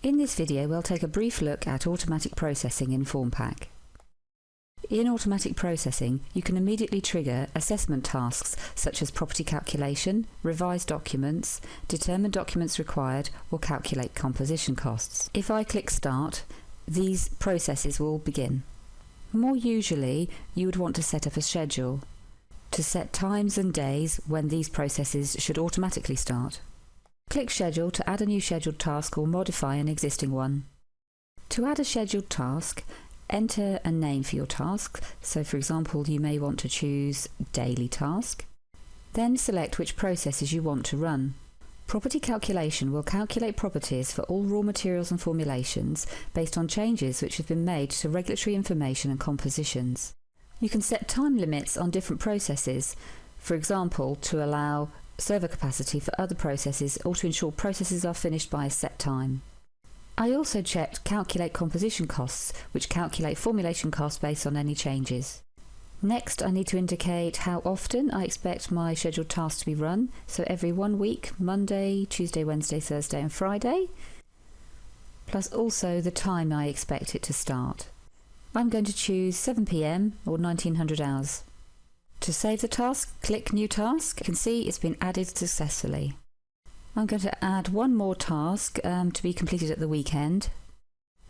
In this video we'll take a brief look at automatic processing in Formpak. In automatic processing you can immediately trigger assessment tasks such as property calculation, revise documents, determine documents required or calculate composition costs. If I click Start, these processes will begin. More usually you would want to set up a schedule to set times and days when these processes should automatically start. Click Schedule to add a new scheduled task or modify an existing one. To add a scheduled task, enter a name for your task. So for example, you may want to choose Daily Task. Then select which processes you want to run. Property calculation will calculate properties for all raw materials and formulations based on changes which have been made to regulatory information and compositions. You can set time limits on different processes, for example, to allow server capacity for other processes or to ensure processes are finished by a set time. I also checked Calculate Composition Costs, which calculate formulation costs based on any changes. Next, I need to indicate how often I expect my scheduled tasks to be run, so every 1 week, Monday, Tuesday, Wednesday, Thursday and Friday, plus also the time I expect it to start. I'm going to choose 7 PM or 1900 hours. To save the task, click New Task. You can see it's been added successfully. I'm going to add one more task to be completed at the weekend.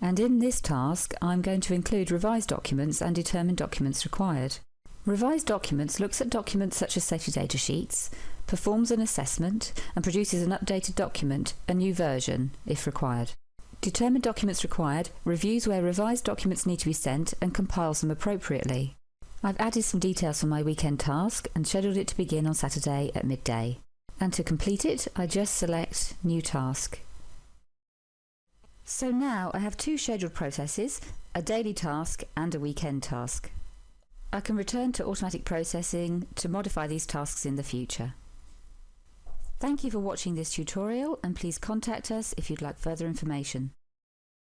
And in this task, I'm going to include revised documents and determine documents required. Revised documents looks at documents such as safety data sheets, performs an assessment and produces an updated document, a new version, if required. Determine documents required reviews where revised documents need to be sent and compiles them appropriately. I've added some details for my weekend task and scheduled it to begin on Saturday at midday. And to complete it, I just select New Task. So now I have two scheduled processes, a daily task and a weekend task. I can return to automatic processing to modify these tasks in the future. Thank you for watching this tutorial and please contact us if you'd like further information.